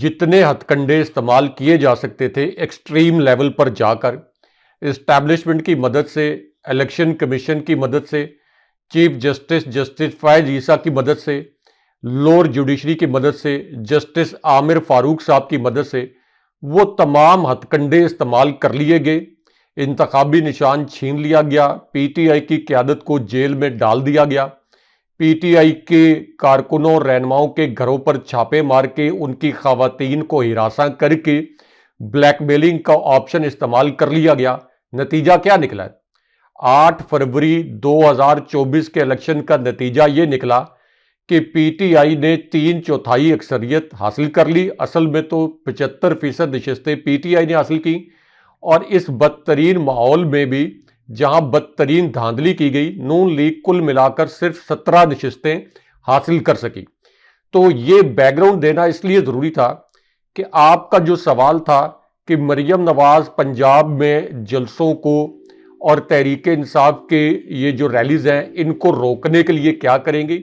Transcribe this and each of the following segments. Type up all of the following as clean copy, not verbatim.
جتنے ہتھ کنڈے استعمال کیے جا سکتے تھے ایکسٹریم لیول پر جا کر، اسٹیبلشمنٹ کی مدد سے، الیکشن کمیشن کی مدد سے، چیف جسٹس فائز عیسیٰ کی مدد سے، لوور جوڈیشری کی مدد سے، جسٹس عامر فاروق صاحب کی مدد سے، وہ تمام ہتھ کنڈے استعمال کر لیے گئے، انتخابی نشان چھین لیا گیا، پی ٹی آئی کی قیادت کو جیل میں ڈال دیا گیا، پی ٹی آئی کے کارکنوں اور رہنماؤں کے گھروں پر چھاپے مار کے ان کی خواتین کو ہراساں کر کے بلیک میلنگ کا آپشن استعمال کر لیا گیا۔ نتیجہ کیا نکلا ہے؟ 8 فروری 2024 کے الیکشن کا نتیجہ یہ نکلا کہ پی ٹی آئی نے 3/4 اکثریت حاصل کر لی، اصل میں تو 75% نشستیں پی ٹی آئی نے حاصل کی، اور اس بدترین ماحول میں بھی جہاں بدترین دھاندلی کی گئی، نون لیگ کل ملا کر صرف 17 نشستیں حاصل کر سکی۔ تو یہ بیک گراؤنڈ دینا اس لیے ضروری تھا کہ آپ کا جو سوال تھا کہ مریم نواز پنجاب میں جلسوں کو اور تحریک انصاف کے یہ جو ریلیز ہیں ان کو روکنے کے لیے کیا کریں گی؟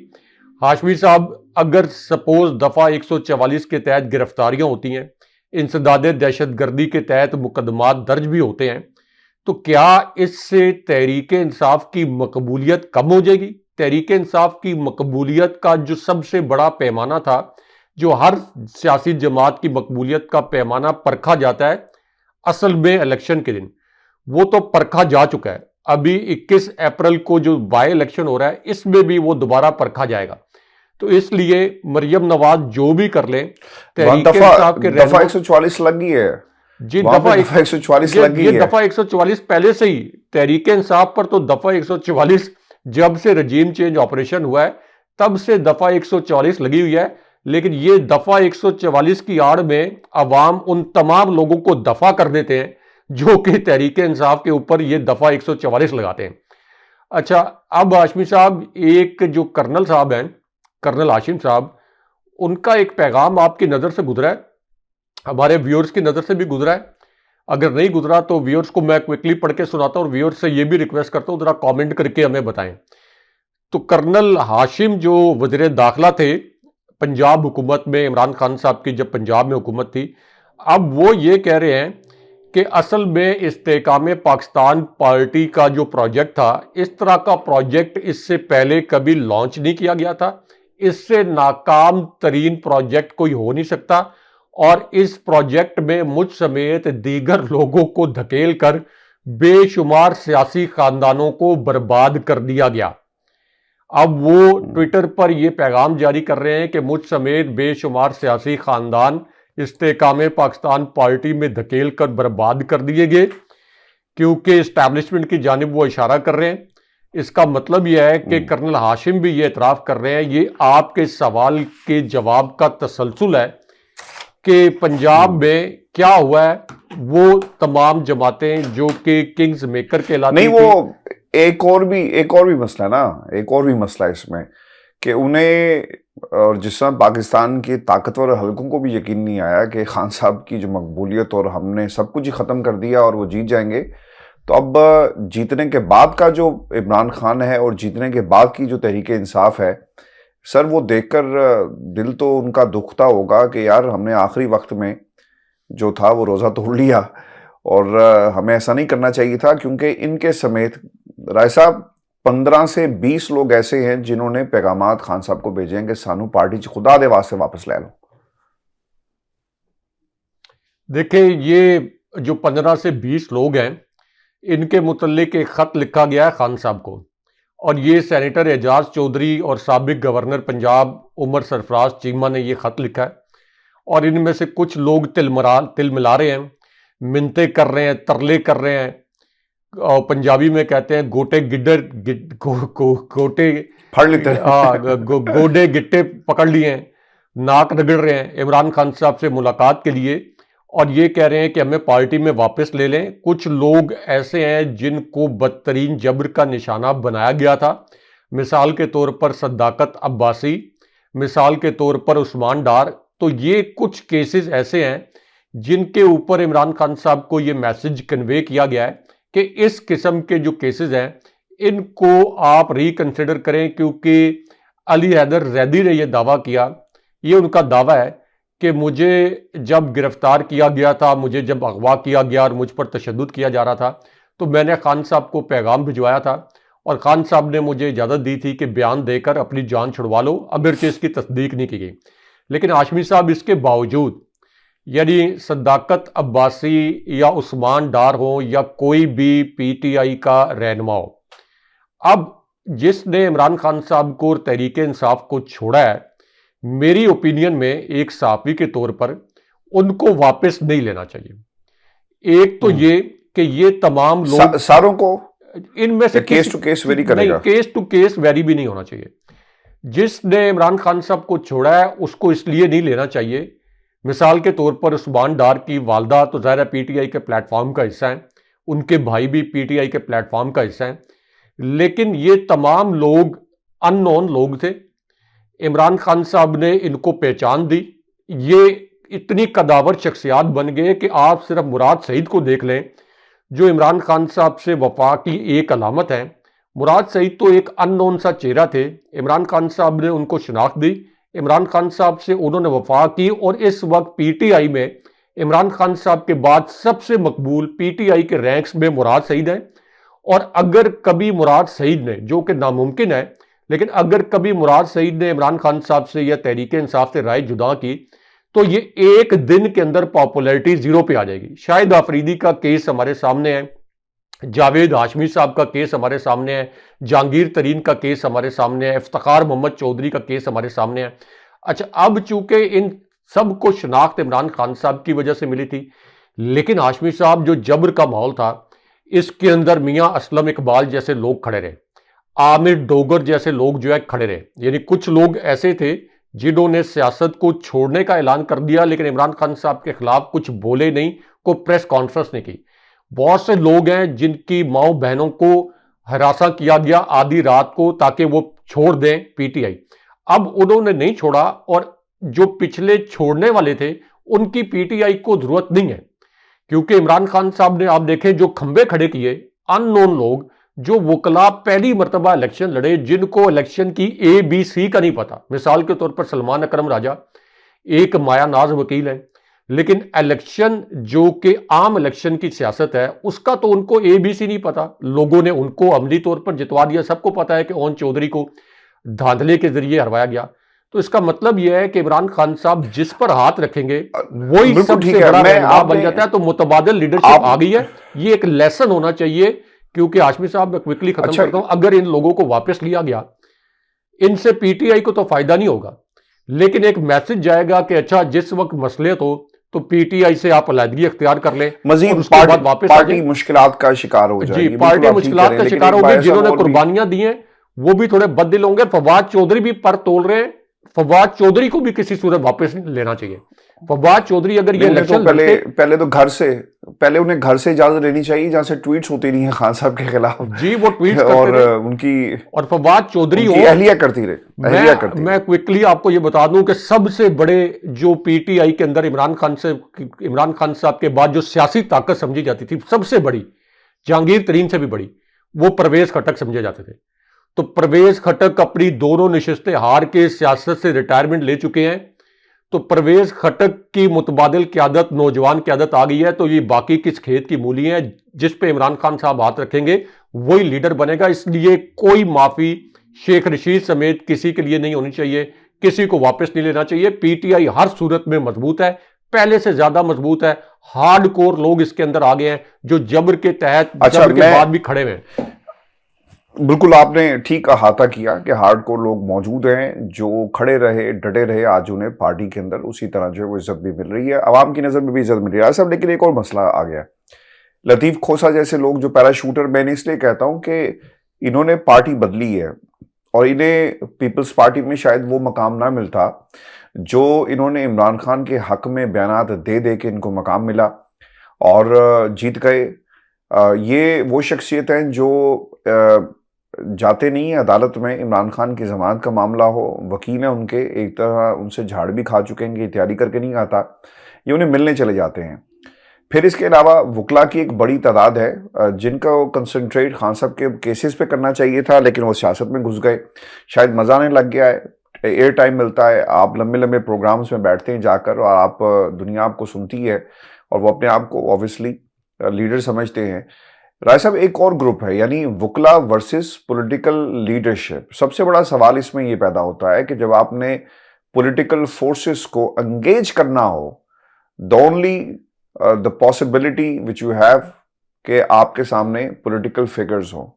ہاشمی صاحب، اگر سپوز دفعہ 144 کے تحت گرفتاریاں ہوتی ہیں، انسداد دہشت گردی کے تحت مقدمات درج بھی ہوتے ہیں، تو کیا اس سے تحریک انصاف کی مقبولیت کم ہو جائے گی؟ تحریک انصاف کی مقبولیت کا جو سب سے بڑا پیمانہ تھا، جو ہر سیاسی جماعت کی مقبولیت کا پیمانہ پرکھا جاتا ہے اصل میں الیکشن کے دن، وہ تو پرکھا جا چکا ہے۔ ابھی 21 اپریل کو جو بائی الیکشن ہو رہا ہے اس میں بھی وہ دوبارہ پرکھا جائے گا۔ تو اس لیے مریم نواز جو بھی کر لیں، تحریک انصاف کے دفعہ 144 لگ گئی ہے جی، دفعہ 144 لگ گئی یہ ہے۔ دفعہ 144 پہلے سے ہی تحریک انصاف پر تو دفعہ 144 جب سے رجیم چینج آپریشن ہوا ہے تب سے دفعہ 144 لگی ہوئی ہے، لیکن یہ دفعہ 144 کی آڑ میں عوام ان تمام لوگوں کو دفع کر دیتے ہیں جو کہ تحریک انصاف کے اوپر یہ دفعہ 144 لگاتے ہیں۔ اچھا، اب ہاشمی صاحب، ایک جو کرنل صاحب ہیں، کرنل ہاشم صاحب، ان کا ایک پیغام آپ کی نظر سے گزرا ہے، ہمارے ویورز کی نظر سے بھی گزرا ہے۔ اگر نہیں گزرا تو ویورز کو میں کوئکلی پڑھ کے سناتا ہوں، اور ویورز سے یہ بھی ریکویسٹ کرتا ہوں ذرا کامنٹ کر کے ہمیں بتائیں۔ تو کرنل ہاشم جو وزیر داخلہ تھے پنجاب حکومت میں، عمران خان صاحب کی جب پنجاب میں حکومت تھی، اب وہ یہ کہہ رہے ہیں کہ اصل میں استحکام پاکستان پارٹی کا جو پروجیکٹ تھا، اس طرح کا پروجیکٹ اس سے پہلے کبھی لانچ نہیں کیا گیا تھا، اس سے ناکام ترین پروجیکٹ کوئی ہو نہیں سکتا، اور اس پروجیکٹ میں مجھ سمیت دیگر لوگوں کو دھکیل کر بے شمار سیاسی خاندانوں کو برباد کر دیا گیا۔ اب وہ ٹویٹر پر یہ پیغام جاری کر رہے ہیں کہ مجھ سمیت بے شمار سیاسی خاندان استحکام پاکستان پارٹی میں دھکیل کر برباد کر دیے گئے، کیونکہ اسٹیبلشمنٹ کی جانب وہ اشارہ کر رہے ہیں۔ اس کا مطلب یہ ہے کہ کرنل ہاشم بھی یہ اعتراف کر رہے ہیں، یہ آپ کے سوال کے جواب کا تسلسل ہے کہ پنجاب میں کیا ہوا ہے۔ وہ تمام جماعتیں جو کہ کنگز میکر کہلاتی نہیں، وہ ایک اور بھی مسئلہ ہے نا، ایک اور بھی مسئلہ ہے اس میں کہ انہیں اور جس طرح پاکستان کے طاقتور حلقوں کو بھی یقین نہیں آیا کہ خان صاحب کی جو مقبولیت اور ہم نے سب کچھ ہی ختم کر دیا اور وہ جیت جائیں گے، تو اب جیتنے کے بعد کا جو عمران خان ہے اور جیتنے کے بعد کی جو تحریک انصاف ہے، سر وہ دیکھ کر دل تو ان کا دکھتا ہوگا کہ یار ہم نے آخری وقت میں جو تھا وہ روزہ توڑ لیا، اور ہمیں ایسا نہیں کرنا چاہیے تھا، کیونکہ ان کے سمیت رائے صاحب 15 سے 20 لوگ ایسے ہیں جنہوں نے پیغامات خان صاحب کو بھیجے ہیں کہ سانو پارٹی خدا دے واسطے واپس لے لو۔ دیکھیں، یہ جو 15 سے 20 لوگ ہیں، ان کے متعلق ایک خط لکھا گیا ہے خان صاحب کو، اور یہ سینیٹر اعجاز چودھری اور سابق گورنر پنجاب عمر سرفراز چیمہ نے یہ خط لکھا ہے، اور ان میں سے کچھ لوگ تل ملا رہے ہیں، منتیں کر رہے ہیں، ترلے کر رہے ہیں، اور پنجابی میں کہتے ہیں گوٹے گڈر گوٹے پھڑ لیتے گوڈے گٹے پکڑ لیے ہیں، ناک رگڑ رہے ہیں عمران خان صاحب سے ملاقات کے لیے، اور یہ کہہ رہے ہیں کہ ہمیں پارٹی میں واپس لے لیں۔ کچھ لوگ ایسے ہیں جن کو بدترین جبر کا نشانہ بنایا گیا تھا، مثال کے طور پر صداقت عباسی، مثال کے طور پر عثمان ڈار۔ تو یہ کچھ کیسز ایسے ہیں جن کے اوپر عمران خان صاحب کو یہ میسج کنوے کیا گیا ہے کہ اس قسم کے جو کیسز ہیں ان کو آپ ریکنسیڈر کریں، کیونکہ علی حیدر زیدی نے یہ دعویٰ کیا، یہ ان کا دعویٰ ہے کہ مجھے جب گرفتار کیا گیا تھا، مجھے جب اغوا کیا گیا اور مجھ پر تشدد کیا جا رہا تھا، تو میں نے خان صاحب کو پیغام بھجوایا تھا اور خان صاحب نے مجھے اجازت دی تھی کہ بیان دے کر اپنی جان چھڑوا لو، اگرچہ اس کی تصدیق نہیں کی گئی۔ لیکن ہاشمی صاحب اس کے باوجود، یعنی صداقت عباسی یا عثمان ڈار ہوں یا کوئی بھی پی ٹی آئی کا رہنما ہو، اب جس نے عمران خان صاحب کو اور تحریک انصاف کو چھوڑا ہے، میری اوپینین میں ایک صحافی کے طور پر ان کو واپس نہیں لینا چاہیے۔ ایک تو یہ کہ یہ تمام لوگ ساروں کو ان میں سے کیس ٹو کیس ویری کرے گا، کیس ٹو کیس ویری بھی نہیں ہونا چاہیے۔ جس نے عمران خان صاحب کو چھوڑا ہے اس کو اس لیے نہیں لینا چاہیے، مثال کے طور پر عثمان ڈار کی والدہ تو ظاہر ہے پی ٹی آئی کے پلیٹ فارم کا حصہ ہیں، ان کے بھائی بھی پی ٹی آئی کے پلیٹ فارم کا حصہ ہیں، لیکن یہ تمام لوگ ان نون لوگ تھے۔ عمران خان صاحب نے ان کو پہچان دی، یہ اتنی قداور شخصیات بن گئے کہ آپ صرف مراد سعید کو دیکھ لیں جو عمران خان صاحب سے وفا کی ایک علامت ہے۔ مراد سعید تو ایک ان نون سا چہرہ تھے، عمران خان صاحب نے ان کو شناخت دی، عمران خان صاحب سے انہوں نے وفا کی، اور اس وقت پی ٹی آئی میں عمران خان صاحب کے بعد سب سے مقبول پی ٹی آئی کے رینکس میں مراد سعید ہیں۔ اور اگر کبھی مراد سعید نے، جو کہ ناممکن ہے، لیکن اگر کبھی مراد سعید نے عمران خان صاحب سے یا تحریک انصاف سے رائے جدا کی تو یہ ایک دن کے اندر پاپولیرٹی زیرو پہ آ جائے گی۔ شاہد آفریدی کا کیس ہمارے سامنے ہے، جاوید ہاشمی صاحب کا کیس ہمارے سامنے ہے، جہانگیر ترین کا کیس ہمارے سامنے ہے، افتخار محمد چودھری کا کیس ہمارے سامنے ہے۔ اچھا، اب چونکہ ان سب کو شناخت عمران خان صاحب کی وجہ سے ملی تھی، لیکن ہاشمی صاحب جو جبر کا ماحول تھا، اس کے اندر میاں اسلم اقبال جیسے لوگ کھڑے رہے، عامر ڈوگر جیسے لوگ جو ہے کھڑے رہے، یعنی کچھ لوگ ایسے تھے جنہوں نے سیاست کو چھوڑنے کا اعلان کر دیا لیکن عمران خان صاحب کے خلاف کچھ بولے نہیں، کوئی پریس کانفرنس نہیں کی۔ بہت سے لوگ ہیں جن کی ماؤں بہنوں کو ہراساں کیا گیا آدھی رات کو تاکہ وہ چھوڑ دیں پی ٹی آئی، اب انہوں نے نہیں چھوڑا، اور جو پچھلے چھوڑنے والے تھے ان کی پی ٹی آئی کو ضرورت نہیں ہے، کیونکہ عمران خان صاحب نے آپ دیکھیں جو کھمبے کھڑے کیے ان نون لوگ، جو وکلاء پہلی مرتبہ الیکشن لڑے جن کو الیکشن کی اے بی سی کا نہیں پتا، مثال کے طور پر سلمان اکرم راجہ ایک مایا ناز وکیل ہے، لیکن الیکشن جو کہ عام الیکشن کی سیاست ہے اس کا تو ان کو اے بی سی نہیں پتا، لوگوں نے ان کو عملی طور پر جتوا دیا۔ سب کو پتا ہے کہ اون چودھری کو دھاندلے کے ذریعے ہروایا گیا، تو اس کا مطلب یہ ہے کہ عمران خان صاحب جس پر ہاتھ رکھیں گے وہی سب سے بڑا رہنما بن جاتا ہے، تو متبادل لیڈرشپ آ گئی ہے۔ یہ ایک لیسن ہونا چاہیے، کیونکہ ہاشمی صاحب میں کوئکلی ختم کرتا ہوں، اگر ان لوگوں کو واپس لیا گیا ان سے پی ٹی آئی کو تو فائدہ نہیں ہوگا، لیکن ایک میسج جائے گا کہ اچھا جس وقت مسئلے تو پی ٹی آئی سے آپ علیحدگی اختیار کر لیں، مزید پارٹی مشکلات کا شکار ہو جائے گی۔ جی، پارٹی مشکلات کا شکار ہوگی، جنہوں نے قربانیاں دی ہیں وہ بھی تھوڑے بد دل ہوں گے۔ فواد چودھری بھی پر تول رہے ہیں، فواد چودھری کو بھی کسی صورت واپس لینا چاہیے۔ فواد چودھری اگر یہ الیکشن پہلے تو پہلے انہیں گھر سے اجازت لینی چاہیے جہاں سے ٹویٹس ہوتی نہیں ہیں خان صاحب کے خلاف، جی وہ ٹویٹس اور ان کی اور فواد چودھری اہلیہ کرتی رہے۔ میں کوئکلی آپ کو یہ بتا دوں کہ سب سے بڑے جو پی ٹی آئی کے اندر عمران خان صاحب کے بعد جو سیاسی طاقت سمجھی جاتی تھی، سب سے بڑی، جہانگیر ترین سے بھی بڑی، وہ پرویز خٹک سمجھے جاتے تھے۔ تو پرویز خٹک اپنی دونوں نشستیں ہار کے سیاست سے ریٹائرمنٹ لے چکے ہیں، تو پرویز خٹک کی متبادل قیادت، نوجوان قیادت آ گئی ہے، تو یہ باقی کس کھیت کی مولی ہیں، جس پہ عمران خان صاحب ہاتھ رکھیں گے وہی لیڈر بنے گا۔ اس لیے کوئی معافی شیخ رشید سمیت کسی کے لیے نہیں ہونی چاہیے، کسی کو واپس نہیں لینا چاہیے۔ پی ٹی آئی ہر صورت میں مضبوط ہے، پہلے سے زیادہ مضبوط ہے، ہارڈ کور لوگ اس کے اندر آ گئے ہیں جو جبر کے تحت جبر کے بعد بھی کھڑے ہوئے ہیں۔ بالکل آپ نے ٹھیک احاطہ کیا کہ ہارڈ کور لوگ موجود ہیں جو کھڑے رہے، ڈٹے رہے، آج انہیں پارٹی کے اندر اسی طرح جو ہے وہ عزت بھی مل رہی ہے، عوام کی نظر میں بھی عزت مل رہی ہے صاحب۔ لیکن ایک اور مسئلہ آ گیا، لطیف کھوسا جیسے لوگ جو پیراشوٹر، میں نے اس لیے کہتا ہوں کہ انہوں نے پارٹی بدلی ہے اور انہیں پیپلز پارٹی میں شاید وہ مقام نہ ملتا جو انہوں نے عمران خان کے حق میں بیانات دے دے کے ان کو مقام ملا اور جیت گئے۔ یہ وہ شخصیت ہیں جو جاتے نہیں ہیں عدالت میں، عمران خان کی ضمانت کا معاملہ ہو، وکیل ہیں ان کے، ایک طرح ان سے جھاڑ بھی کھا چکے ہیں کہ تیاری کر کے نہیں آتا، یہ انہیں ملنے چلے جاتے ہیں۔ پھر اس کے علاوہ وکلا کی ایک بڑی تعداد ہے جن کا کنسنٹریٹ خان صاحب کے کیسز پہ کرنا چاہیے تھا، لیکن وہ سیاست میں گھس گئے، شاید مزہ آنے لگ گیا ہے، ایئر ٹائم ملتا ہے, آپ لمبے لمبے پروگرامز میں بیٹھتے ہیں جا کر, اور آپ دنیا آپ کو سنتی ہے اور وہ اپنے آپ کو اوبویسلی لیڈر سمجھتے ہیں. رائے صاحب, ایک اور گروپ ہے یعنی وکلا ورسز پولیٹیکل لیڈرشپ. سب سے بڑا سوال اس میں یہ پیدا ہوتا ہے کہ جب آپ نے پولیٹیکل فورسز کو انگیج کرنا ہو, the only the possibility which you have کہ آپ کے سامنے پولیٹیکل فگرز ہوں.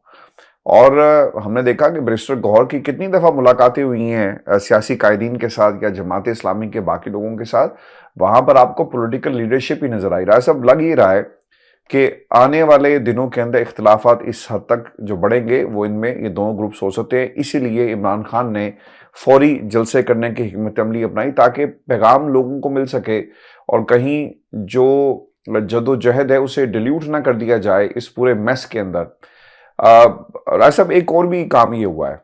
اور ہم نے دیکھا کہ بیرسٹر گوہر کی کتنی دفعہ ملاقاتیں ہوئی ہیں سیاسی قائدین کے ساتھ یا جماعت اسلامی کے باقی لوگوں کے ساتھ, وہاں پر آپ کو پولیٹیکل لیڈرشپ ہی نظر آئی. رہا ہے سب لگ ہی رہا ہے کہ آنے والے دنوں کے اندر اختلافات اس حد تک جو بڑھیں گے وہ ان میں یہ دونوں گروپس ہو سکتے ہیں. اسی لیے عمران خان نے فوری جلسے کرنے کی حکمت عملی اپنائی تاکہ پیغام لوگوں کو مل سکے اور کہیں جو جد و جہد ہے اسے ڈیلیوٹ نہ کر دیا جائے اس پورے میس کے اندر. رائے صاحب, ایک اور بھی کام یہ ہوا ہے,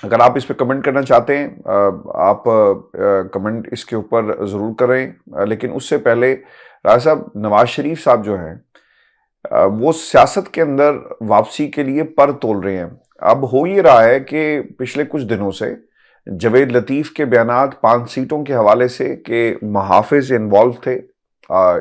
اگر آپ اس پہ کمنٹ کرنا چاہتے ہیں آپ کمنٹ اس کے اوپر ضرور کریں, لیکن اس سے پہلے رائے صاحب, نواز شریف صاحب جو ہیں وہ سیاست کے اندر واپسی کے لیے پر تول رہے ہیں. اب ہو یہ رہا ہے کہ پچھلے کچھ دنوں سے جوید لطیف کے بیانات 5 سیٹوں کے حوالے سے کہ محافظ انوالو تھے,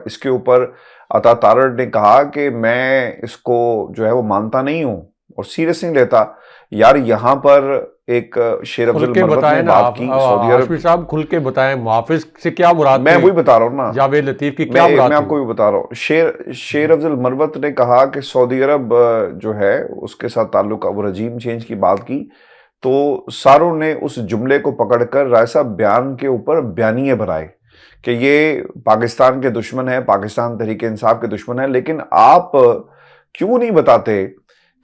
اس کے اوپر عطا تارڑ نے کہا کہ میں اس کو جو ہے وہ مانتا نہیں ہوں اور سیریس نہیں لیتا. یار یہاں پر ایک شیر افضل مربت نے بات کی سعودی عرب. ہاشمی صاحب کھل کے بتائیں, محافظ سے کیا مراد میں وہی بتا رہا ہوں نا, جاوید لطیف کی کیا مراد میں آپ کو بھی بتا رہا ہوں. شیر افضل مربت نے کہا کہ سعودی عرب جو ہے اس کے ساتھ تعلق, وہ رجیم چینج کی بات کی, تو ساروں نے اس جملے کو پکڑ کر رائے صاحب بیان کے اوپر بیانیے بھرائے کہ یہ پاکستان کے دشمن ہے, پاکستان تحریک انصاف کے دشمن ہے. لیکن آپ کیوں نہیں بتاتے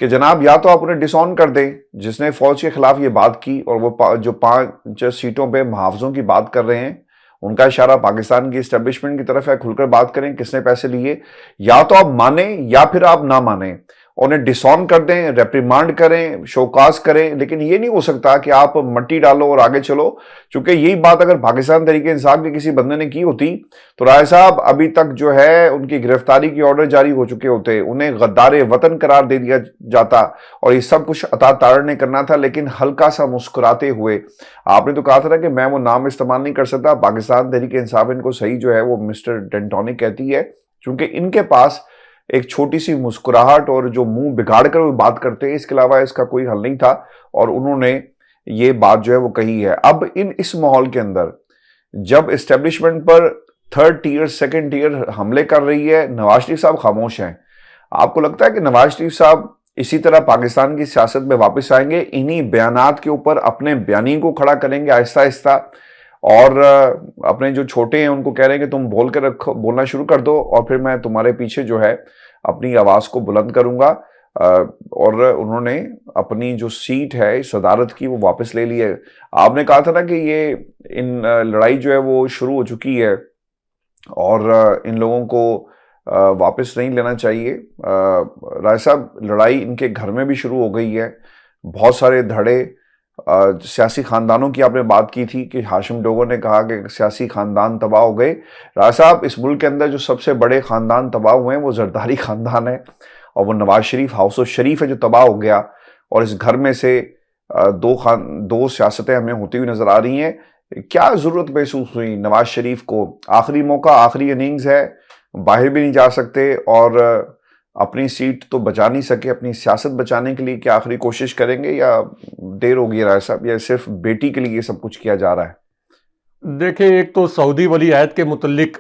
کہ جناب یا تو آپ انہیں ڈس آن کر دیں جس نے فوج کے خلاف یہ بات کی, اور وہ جو 5 سیٹوں پہ محافظوں کی بات کر رہے ہیں ان کا اشارہ پاکستان کی اسٹیبلشمنٹ کی طرف ہے, کھل کر بات کریں کس نے پیسے لیے. یا تو آپ مانیں یا پھر آپ نہ مانیں, انہیں ڈس آن کر دیں, ریپریمانڈ کریں, شوکاز کریں, لیکن یہ نہیں ہو سکتا کہ آپ مٹی ڈالو اور آگے چلو. چونکہ یہی بات اگر پاکستان تحریک انصاف کے کسی بندے نے کی ہوتی تو رائے صاحب ابھی تک جو ہے ان کی گرفتاری کی آرڈر جاری ہو چکے ہوتے, انہیں غدار وطن قرار دے دیا جاتا, اور یہ سب کچھ عطا تارڑ نے کرنا تھا. لیکن ہلکا سا مسکراتے ہوئے آپ نے تو کہا تھا نا کہ میں وہ نام استعمال نہیں کر سکتا, پاکستان تحریک انصاف ان کو صحیح جو ہے وہ مسٹر ڈینٹونک کہتی ہے, چونکہ ان کے پاس ایک چھوٹی سی مسکراہٹ اور جو منہ بگاڑ کر وہ بات کرتے ہیں, اس کے علاوہ اس کا کوئی حل نہیں تھا, اور انہوں نے یہ بات جو ہے وہ کہی ہے. اب اس ماحول کے اندر جب اسٹیبلشمنٹ پر 3rd ٹیئر 2nd ٹیئر حملے کر رہی ہے, نواز شریف صاحب خاموش ہیں. آپ کو لگتا ہے کہ نواز شریف صاحب اسی طرح پاکستان کی سیاست میں واپس آئیں گے, انہی بیانات کے اوپر اپنے بیانی کو کھڑا کریں گے آہستہ آہستہ, اور اپنے جو چھوٹے ہیں ان کو کہہ رہے ہیں کہ تم بولنا شروع کر دو اور پھر میں تمہارے پیچھے جو ہے اپنی آواز کو بلند کروں گا. اور انہوں نے اپنی جو سیٹ ہے صدارت کی وہ واپس لے لی ہے. آپ نے کہا تھا نا کہ یہ ان لڑائی جو ہے وہ شروع ہو چکی ہے اور ان لوگوں کو واپس نہیں لینا چاہیے. رائے صاحب, لڑائی ان کے گھر میں بھی شروع ہو گئی ہے, بہت سارے دھڑے سیاسی خاندانوں کی آپ نے بات کی تھی کہ ہاشم ڈوگر نے کہا کہ سیاسی خاندان تباہ ہو گئے. رائے صاحب, اس ملک کے اندر جو سب سے بڑے خاندان تباہ ہوئے ہیں وہ زرداری خاندان ہے, اور وہ نواز شریف ہاؤس آف شریف ہے جو تباہ ہو گیا, اور اس گھر میں سے دو سیاستیں ہمیں ہوتی ہوئی نظر آ رہی ہیں. کیا ضرورت محسوس ہوئی نواز شریف کو؟ آخری موقع, آخری اننگز ہے, باہر بھی نہیں جا سکتے اور اپنی سیٹ تو بچا نہیں سکے, اپنی سیاست بچانے کے لیے کیا آخری کوشش کریں گے یا دیر ہوگی رائے صاحب, یا صرف بیٹی کے لیے یہ سب کچھ کیا جا رہا ہے؟ دیکھیں, ایک تو سعودی ولی عہد کے متعلق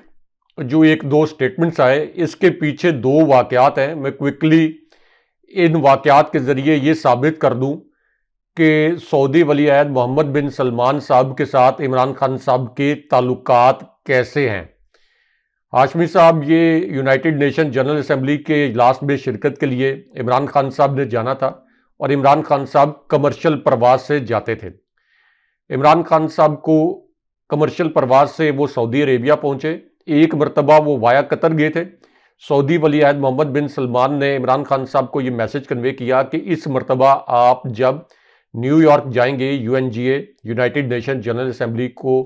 جو 1-2 سٹیٹمنٹس آئے, اس کے پیچھے 2 واقعات ہیں. میں کوئکلی ان واقعات کے ذریعے یہ ثابت کر دوں کہ سعودی ولی عہد محمد بن سلمان صاحب کے ساتھ عمران خان صاحب کے تعلقات کیسے ہیں. ہاشمی صاحب یہ یونائٹڈ نیشن جنرل اسمبلی کے اجلاس میں شرکت کے لیے عمران خان صاحب نے جانا تھا, اور عمران خان صاحب کمرشل پرواز سے جاتے تھے. عمران خان صاحب کو کمرشل پرواز سے وہ سعودی عربیہ پہنچے. ایک مرتبہ وہ وایا قطر گئے تھے. سعودی ولی عہد محمد بن سلمان نے عمران خان صاحب کو یہ میسج کنوے کیا کہ اس مرتبہ آپ جب نیو یارک جائیں گے UNGA United nation general assembly کو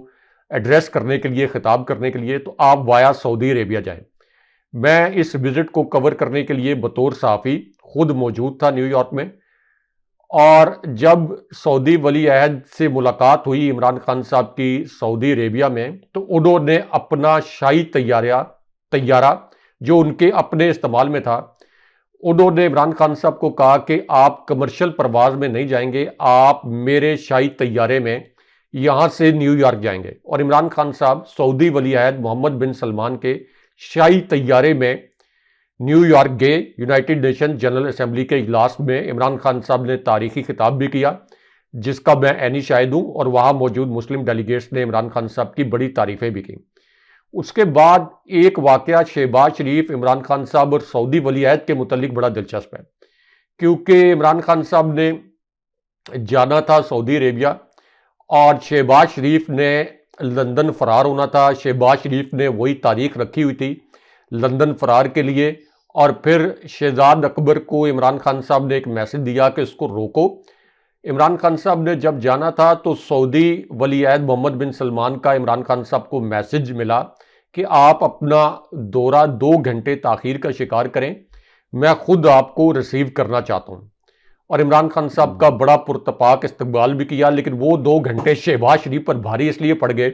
ایڈریس کرنے کے لیے, خطاب کرنے کے لیے, تو آپ وایا سعودی عربیہ جائیں. میں اس وزٹ کو کور کرنے کے لیے بطور صحافی خود موجود تھا نیو یارک میں, اور جب سعودی ولی عہد سے ملاقات ہوئی عمران خان صاحب کی سعودی عربیہ میں، تو انہوں نے اپنا شاہی طیارہ جو ان کے اپنے استعمال میں تھا، انہوں نے عمران خان صاحب کو کہا کہ آپ کمرشل پرواز میں نہیں جائیں گے، آپ میرے شاہی طیارے میں یہاں سے نیو یارک جائیں گے۔ اور عمران خان صاحب سعودی ولی عہد محمد بن سلمان کے شاہی طیارے میں نیو یارک گئے۔ یونائٹڈ نیشن جنرل اسمبلی کے اجلاس میں عمران خان صاحب نے تاریخی خطاب بھی کیا، جس کا میں عینی شاہد ہوں، اور وہاں موجود مسلم ڈیلیگیٹس نے عمران خان صاحب کی بڑی تعریفیں بھی کی۔ اس کے بعد ایک واقعہ شہباز شریف، عمران خان صاحب اور سعودی ولی عہد کے متعلق بڑا دلچسپ ہے، کیونکہ عمران خان صاحب نے جانا تھا سعودی عربیہ اور شہباز شریف نے لندن فرار ہونا تھا۔ شہباز شریف نے وہی تاریخ رکھی ہوئی تھی لندن فرار کے لیے، اور پھر شہزاد اکبر کو عمران خان صاحب نے ایک میسج دیا کہ اس کو روکو۔ عمران خان صاحب نے جب جانا تھا تو سعودی ولی عہد محمد بن سلمان کا عمران خان صاحب کو میسج ملا کہ آپ اپنا دورہ 2 گھنٹے تاخیر کا شکار کریں، میں خود آپ کو ریسیو کرنا چاہتا ہوں۔ اور عمران خان صاحب کا بڑا پرتپاک استقبال بھی کیا، لیکن وہ 2 گھنٹے شہباز شریف پر بھاری اس لیے پڑ گئے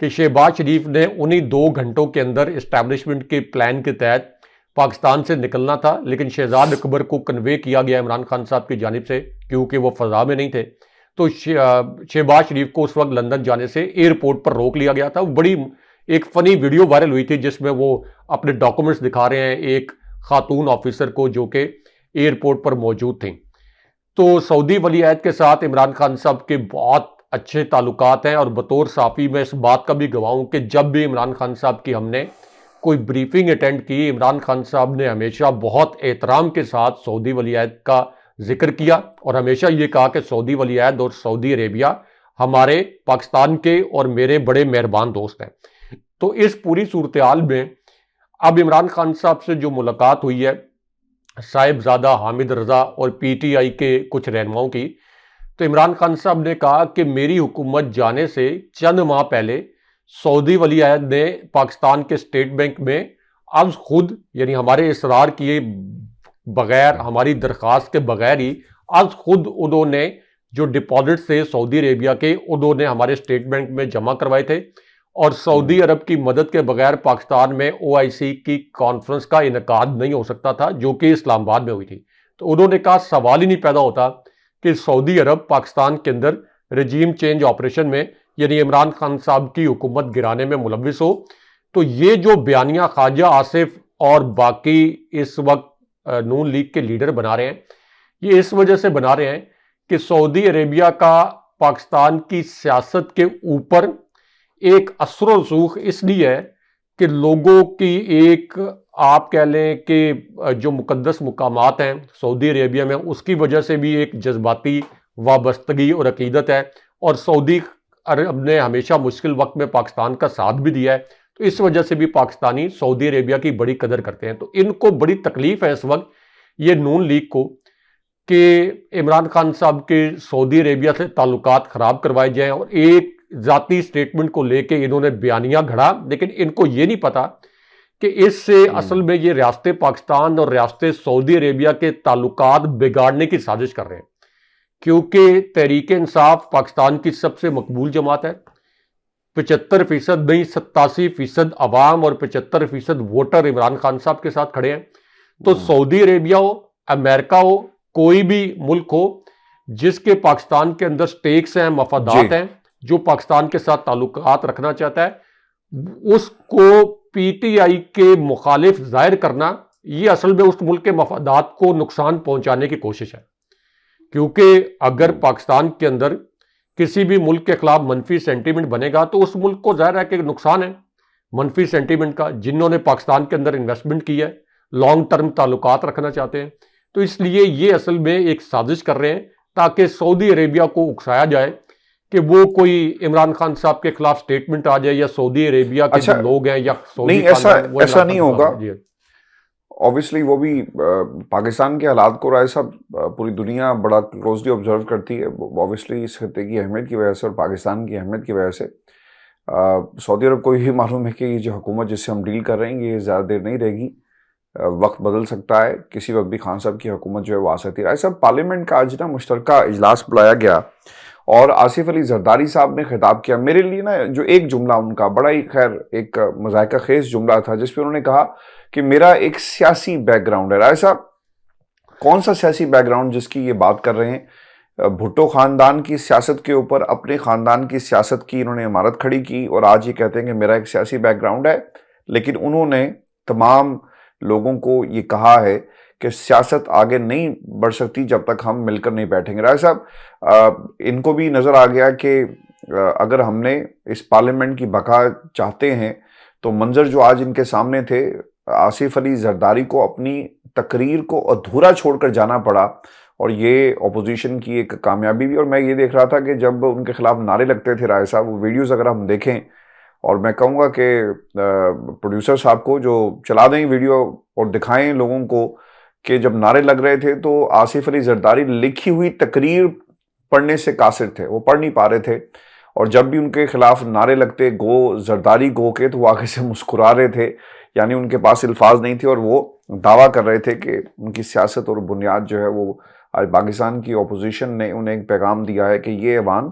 کہ شہباز شریف نے انہی 2 گھنٹوں کے اندر اسٹیبلشمنٹ کے پلان کے تحت پاکستان سے نکلنا تھا، لیکن شہزاد اکبر کو کنوے کیا گیا عمران خان صاحب کی جانب سے، کیونکہ وہ فضا میں نہیں تھے، تو شہباز شریف کو اس وقت لندن جانے سے ایئرپورٹ پر روک لیا گیا تھا۔ وہ بڑی ایک فنی ویڈیو وائرل ہوئی تھی جس میں وہ اپنے ڈاکومنٹس دکھا رہے ہیں ایک خاتون آفیسر کو جو کہ ایئرپورٹ پر موجود تھیں۔ تو سعودی ولی عہد کے ساتھ عمران خان صاحب کے بہت اچھے تعلقات ہیں، اور بطور صحافی میں اس بات کا بھی گواہ ہوں کہ جب بھی عمران خان صاحب کی ہم نے کوئی بریفنگ اٹینڈ کی، عمران خان صاحب نے ہمیشہ بہت احترام کے ساتھ سعودی ولی عہد کا ذکر کیا، اور ہمیشہ یہ کہا کہ سعودی ولی عہد اور سعودی عربیہ ہمارے پاکستان کے اور میرے بڑے مہربان دوست ہیں۔ تو اس پوری صورتحال میں اب عمران خان صاحب سے جو ملاقات ہوئی ہے صاحبزادہ حامد رضا اور پی ٹی آئی کے کچھ رہنماؤں کی، تو عمران خان صاحب نے کہا کہ میری حکومت جانے سے چند ماہ پہلے سعودی ولی عہد نے پاکستان کے اسٹیٹ بینک میں از خود، یعنی ہمارے اصرار کیے بغیر، ہماری درخواست کے بغیر ہی از خود انہوں نے جو ڈپازٹ تھے سعودی عربیہ کے، انہوں نے ہمارے اسٹیٹ بینک میں جمع کروائے تھے، اور سعودی عرب کی مدد کے بغیر پاکستان میں OIC کی کانفرنس کا انعقاد نہیں ہو سکتا تھا، جو کہ اسلام آباد میں ہوئی تھی۔ تو انہوں نے کہا سوال ہی نہیں پیدا ہوتا کہ سعودی عرب پاکستان کے اندر رجیم چینج آپریشن میں، یعنی عمران خان صاحب کی حکومت گرانے میں ملوث ہو۔ تو یہ جو بیانیہ خواجہ آصف اور باقی اس وقت نون لیگ کے لیڈر بنا رہے ہیں، یہ اس وجہ سے بنا رہے ہیں کہ سعودی عربیہ کا پاکستان کی سیاست کے اوپر ایک اثر و رسوخ اس لیے ہے کہ لوگوں کی ایک، آپ کہہ لیں کہ جو مقدس مقامات ہیں سعودی عربیہ میں، اس کی وجہ سے بھی ایک جذباتی وابستگی اور عقیدت ہے، اور سعودی عرب نے ہمیشہ مشکل وقت میں پاکستان کا ساتھ بھی دیا ہے، تو اس وجہ سے بھی پاکستانی سعودی عربیہ کی بڑی قدر کرتے ہیں۔ تو ان کو بڑی تکلیف ہے اس وقت یہ نون لیگ کو کہ عمران خان صاحب کے سعودی عربیہ سے تعلقات خراب کروائے جائیں، اور ایک ذاتی سٹیٹمنٹ کو لے کے انہوں نے بیانیہ گھڑا، لیکن ان کو یہ نہیں پتا کہ اس سے اصل میں یہ ریاست پاکستان اور ریاست سعودی عربیہ کے تعلقات بگاڑنے کی سازش کر رہے ہیں، کیونکہ تحریک انصاف پاکستان کی سب سے مقبول جماعت ہے۔ 75% نہیں 87% عوام اور 75% ووٹر عمران خان صاحب کے ساتھ کھڑے ہیں۔ تو سعودی عربیہ ہو، امریکہ ہو، کوئی بھی ملک ہو جس کے پاکستان کے اندر سٹیکس ہیں، مفادات ہیں، جو پاکستان کے ساتھ تعلقات رکھنا چاہتا ہے، اس کو پی ٹی آئی کے مخالف ظاہر کرنا، یہ اصل میں اس ملک کے مفادات کو نقصان پہنچانے کی کوشش ہے۔ کیونکہ اگر پاکستان کے اندر کسی بھی ملک کے خلاف منفی سینٹیمنٹ بنے گا تو اس ملک کو ظاہر ہے کہ نقصان ہے منفی سینٹیمنٹ کا، جنہوں نے پاکستان کے اندر انویسٹمنٹ کی ہے، لانگ ٹرم تعلقات رکھنا چاہتے ہیں۔ تو اس لیے یہ اصل میں ایک سازش کر رہے ہیں تاکہ سعودی عربیہ کو اکسایا جائے کہ وہ کوئی عمران خان صاحب کے خلاف سٹیٹمنٹ آ جائے، یا سعودی عربیہ کے جو لوگ ہیں یا سعودی نہیں، ایسا نہیں ہوگا۔ اوبیسلی وہ بھی پاکستان کے حالات کو رائے صاحب پوری دنیا بڑا کلوزلی آبزرو کرتی ہے، اوبیسلی اس خطے کی اہمیت کی وجہ سے اور پاکستان کی اہمیت کی وجہ سے۔ سعودی عرب کو یہ معلوم ہے کہ یہ جو حکومت جس سے ہم ڈیل کر رہے ہیں یہ زیادہ دیر نہیں رہے گی، وقت بدل سکتا ہے، کسی وقت بھی خان صاحب کی حکومت جو ہے وہ آ سکتی ہے۔ رائے صاحب، پارلیمنٹ کا آج نا مشترکہ اجلاس بلایا گیا اور آصف علی زرداری صاحب نے خطاب کیا۔ میرے لیے نا جو ایک جملہ ان کا بڑا ہی خیر ایک مذائقہ خیز جملہ تھا، جس پہ انہوں نے کہا کہ میرا ایک سیاسی بیک گراؤنڈ ہے۔ رائے صاحب، کون سا سیاسی بیک گراؤنڈ جس کی یہ بات کر رہے ہیں؟ بھٹو خاندان کی سیاست کے اوپر اپنے خاندان کی سیاست کی انہوں نے عمارت کھڑی کی، اور آج یہ کہتے ہیں کہ میرا ایک سیاسی بیک گراؤنڈ ہے، لیکن انہوں نے تمام لوگوں کو یہ کہا ہے کہ سیاست آگے نہیں بڑھ سکتی جب تک ہم مل کر نہیں بیٹھیں گے۔ رائے صاحب، ان کو بھی نظر آ گیا کہ اگر ہم نے اس پارلیمنٹ کی بقا چاہتے ہیں تو منظر جو آج ان کے سامنے تھے، آصف علی زرداری کو اپنی تقریر کو ادھورا چھوڑ کر جانا پڑا، اور یہ اپوزیشن کی ایک کامیابی بھی۔ اور میں یہ دیکھ رہا تھا کہ جب ان کے خلاف نعرے لگتے تھے رائے صاحب، وہ ویڈیوز اگر ہم دیکھیں، اور میں کہوں گا کہ پروڈیوسر صاحب کو جو چلا دیں ویڈیو اور دکھائیں لوگوں کو کہ جب نعرے لگ رہے تھے تو آصف علی زرداری لکھی ہوئی تقریر پڑھنے سے قاصر تھے، وہ پڑھ نہیں پا رہے تھے، اور جب بھی ان کے خلاف نعرے لگتے گو زرداری گو کے، تو وہ آگے سے مسکرا رہے تھے، یعنی ان کے پاس الفاظ نہیں تھے، اور وہ دعویٰ کر رہے تھے کہ ان کی سیاست اور بنیاد جو ہے وہ آج پاکستان کی اپوزیشن نے انہیں ایک پیغام دیا ہے کہ یہ ایوان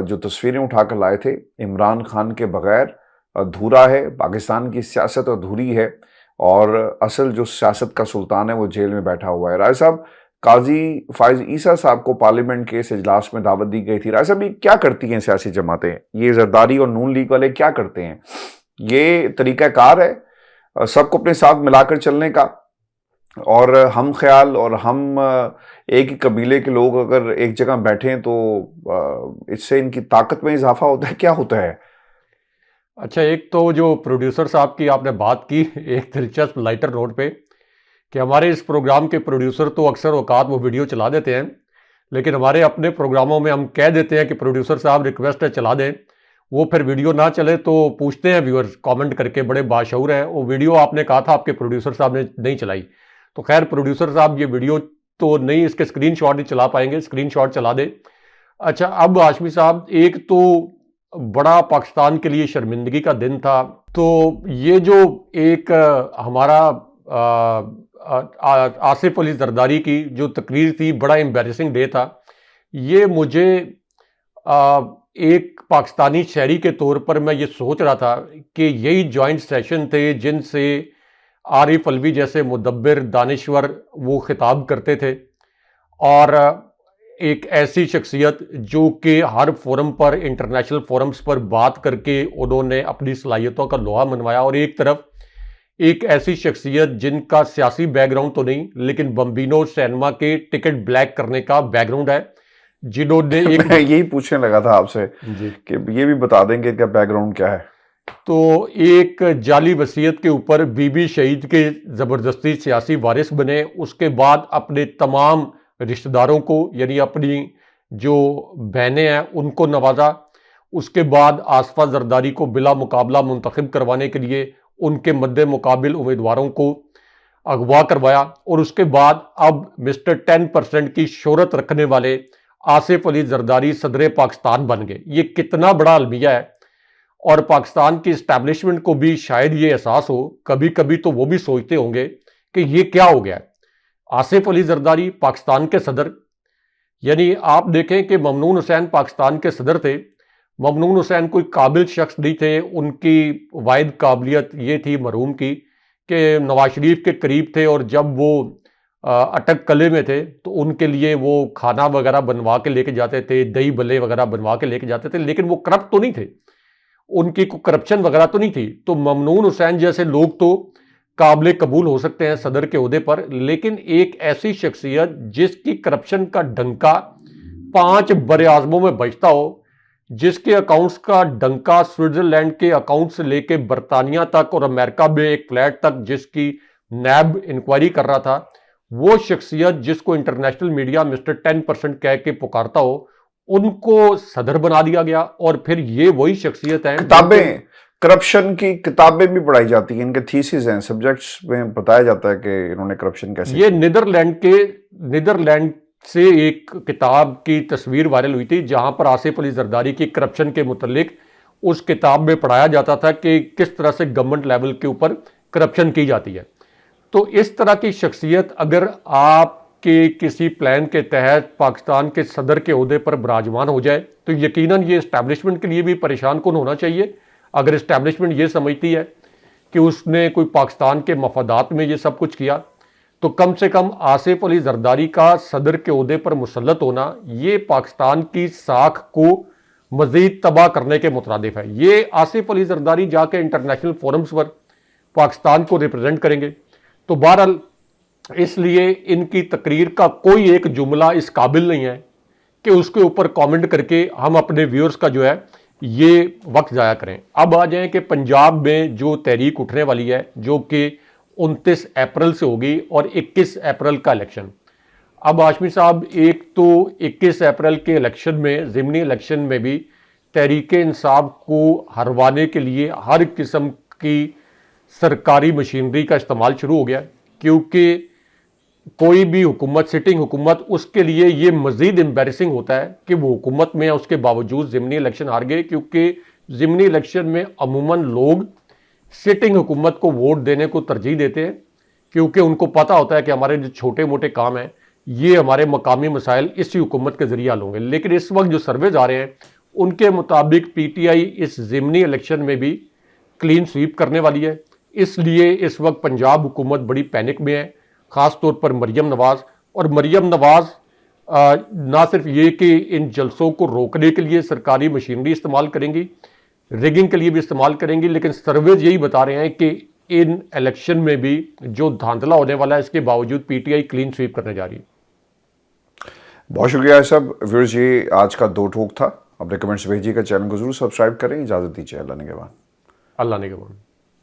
جو تصویریں اٹھا کر لائے تھے عمران خان کے بغیر ادھورا ہے، پاکستان کی سیاست ادھوری ہے، اور اصل جو سیاست کا سلطان ہے وہ جیل میں بیٹھا ہوا ہے۔ رائے صاحب، قاضی فائز عیسیٰ صاحب کو پارلیمنٹ کے اس اجلاس میں دعوت دی گئی تھی۔ رائے صاحب، یہ کیا کرتی ہیں سیاسی جماعتیں؟ یہ زرداری اور نون لیگ والے کیا کرتے ہیں؟ یہ طریقہ کار ہے سب کو اپنے ساتھ ملا کر چلنے کا، اور ہم خیال اور ہم ایک ہی قبیلے کے لوگ اگر ایک جگہ بیٹھیں تو اس سے ان کی طاقت میں اضافہ ہوتا ہے؟ کیا ہوتا ہے؟ اچھا، ایک تو جو پروڈیوسر صاحب کی آپ نے بات کی ایک دلچسپ لائٹر نوٹ پہ، کہ ہمارے اس پروگرام کے پروڈیوسر تو اکثر اوقات وہ ویڈیو چلا دیتے ہیں، لیکن ہمارے اپنے پروگراموں میں ہم کہہ دیتے ہیں کہ پروڈیوسر صاحب ریکویسٹ ہے چلا دیں، وہ پھر ویڈیو نہ چلے تو پوچھتے ہیں ویورز کامنٹ کر کے، بڑے باشعور ہیں، وہ ویڈیو آپ نے کہا تھا آپ کے پروڈیوسر صاحب نے نہیں چلائی، تو خیر پروڈیوسر صاحب یہ ویڈیو تو نہیں، اس کے اسکرین شاٹ نہیں چلا پائیں گے، اسکرین شاٹ چلا دیں۔ اچھا، اب ہاشمی صاحب، ایک تو بڑا پاکستان کے لیے شرمندگی کا دن تھا، تو یہ جو ایک ہمارا آصف علی زرداری کی جو تقریر تھی، بڑا امبیرسنگ ڈے تھا۔ یہ مجھے ایک پاکستانی شہری کے طور پر میں یہ سوچ رہا تھا کہ یہی جوائنٹ سیشن تھے جن سے عارف الوی جیسے مدبر دانشور وہ خطاب کرتے تھے، اور ایک ایسی شخصیت جو کہ ہر فورم پر، انٹرنیشنل فورمز پر بات کر کے انہوں نے اپنی صلاحیتوں کا لوہا منوایا، اور ایک طرف ایک ایسی شخصیت جن کا سیاسی بیک گراؤنڈ تو نہیں لیکن بمبینو سینما کے ٹکٹ بلیک کرنے کا بیک گراؤنڈ ہے، جنہوں نے ایک میں یہی پوچھنے لگا تھا آپ سے کہ یہ بھی بتا دیں کہ کیا بیک گراؤنڈ کیا ہے۔ تو ایک جعلی وصیت کے اوپر بی بی شہید کے زبردستی سیاسی وارث بنے، اس کے بعد اپنے تمام رشتہ داروں کو، یعنی اپنی جو بہنیں ہیں ان کو نوازا، اس کے بعد آصفہ زرداری کو بلا مقابلہ منتخب کروانے کے لیے ان کے مد مقابل امیدواروں کو اغوا کروایا، اور اس کے بعد اب مسٹر 10% کی شہرت رکھنے والے آصف علی زرداری صدر پاکستان بن گئے۔ یہ کتنا بڑا المیہ ہے، اور پاکستان کی اسٹیبلشمنٹ کو بھی شاید یہ احساس ہو، کبھی کبھی تو وہ بھی سوچتے ہوں گے کہ یہ کیا ہو گیا ہے۔ آصف علی زرداری پاکستان کے صدر، یعنی آپ دیکھیں کہ ممنون حسین پاکستان کے صدر تھے، ممنون حسین کوئی قابل شخص نہیں تھے، ان کی واحد قابلیت یہ تھی مرحوم کی کہ نواز شریف کے قریب تھے، اور جب وہ اٹک قلعے میں تھے تو ان کے لیے وہ کھانا وغیرہ بنوا کے لے کے جاتے تھے، دہی بلے وغیرہ بنوا کے لے کے جاتے تھے، لیکن وہ کرپٹ تو نہیں تھے، ان کی کوئی کرپشن وغیرہ تو نہیں تھی۔ تو ممنون حسین جیسے لوگ تو قابل قبول ہو سکتے ہیں صدر کے عہدے پر، لیکن ایک ایسی شخصیت جس کی کرپشن کا ڈنکا 5 بر اعظموں میں بجتا ہو، جس کے اکاؤنٹس کا ڈنکا سوئٹزرلینڈ کے اکاؤنٹ سے لے کے برطانیہ تک اور امریکہ میں ایک فلیٹ تک جس کی نیب انکوائری کر رہا تھا، وہ شخصیت جس کو انٹرنیشنل میڈیا مسٹر 10% کہہ کے پکارتا ہو، ان کو صدر بنا دیا گیا۔ اور پھر یہ وہی شخصیت ہیں، کتابیں کرپشن کی کتابیں بھی پڑھائی جاتی ہیں، ان کے تھیسز ہیں، سبجیکٹس میں بتایا جاتا ہے کہ انہوں نے کرپشن کیسے یہ نیدرلینڈ سے ایک کتاب کی تصویر وائرل ہوئی تھی جہاں پر آصف علی زرداری کی کرپشن کے متعلق اس کتاب میں پڑھایا جاتا تھا کہ کس طرح سے گورنمنٹ لیول کے اوپر کرپشن کی جاتی ہے۔ تو اس طرح کی شخصیت اگر آپ کے کسی پلان کے تحت پاکستان کے صدر کے عہدے پر براجمان ہو جائے تو یقیناً یہ اسٹیبلشمنٹ کے لیے بھی پریشان کن ہونا چاہیے. اگر اسٹیبلشمنٹ یہ سمجھتی ہے کہ اس نے کوئی پاکستان کے مفادات میں یہ سب کچھ کیا تو کم سے کم آصف علی زرداری کا صدر کے عہدے پر مسلط ہونا یہ پاکستان کی ساکھ کو مزید تباہ کرنے کے مترادف ہے. یہ آصف علی زرداری جا کے انٹرنیشنل فورمز پر پاکستان کو ریپرزینٹ کریں گے. تو بہرحال اس لیے ان کی تقریر کا کوئی ایک جملہ اس قابل نہیں ہے کہ اس کے اوپر کامنٹ کر کے ہم اپنے ویورز کا جو ہے یہ وقت ضائع کریں. اب آ جائیں کہ پنجاب میں جو تحریک اٹھنے والی ہے جو کہ 29 اپریل سے ہوگی اور 21 اپریل کا الیکشن. اب ہاشمی صاحب ایک تو 21 اپریل کے الیکشن میں ضمنی الیکشن میں بھی تحریک انصاف کو ہروانے کے لیے ہر قسم کی سرکاری مشینری کا استعمال شروع ہو گیا کیونکہ کوئی بھی حکومت سٹنگ حکومت اس کے لیے یہ مزید امبیرسنگ ہوتا ہے کہ وہ حکومت میں اس کے باوجود ضمنی الیکشن ہار گئے کیونکہ ضمنی الیکشن میں عموماً لوگ سٹنگ حکومت کو ووٹ دینے کو ترجیح دیتے ہیں کیونکہ ان کو پتہ ہوتا ہے کہ ہمارے جو چھوٹے موٹے کام ہیں یہ ہمارے مقامی مسائل اسی حکومت کے ذریعے حل ہوں گے. لیکن اس وقت جو سرویز آ رہے ہیں ان کے مطابق پی ٹی آئی اس ضمنی الیکشن میں بھی کلین سویپ کرنے والی ہے. اس لیے اس وقت پنجاب حکومت بڑی پینک میں ہے, خاص طور پر مریم نواز. اور مریم نواز نہ صرف یہ کہ ان جلسوں کو روکنے کے لیے سرکاری مشینری استعمال کریں گی, ریگنگ کے لیے بھی استعمال کریں گی, لیکن سرویز یہی بتا رہے ہیں کہ ان الیکشن میں بھی جو دھاندلا ہونے والا ہے اس کے باوجود P T I clean sweep کرنے جا رہی ہے. بہت شکریہ صاحب. ویورز یہ آج کا دو ٹوک تھا. اپنے کمنٹس بھیجیے گا, چینل کو ضرور سبسکرائب کریں. اجازت دیجیے. اللہ نگہبان. اللہ نگہبان.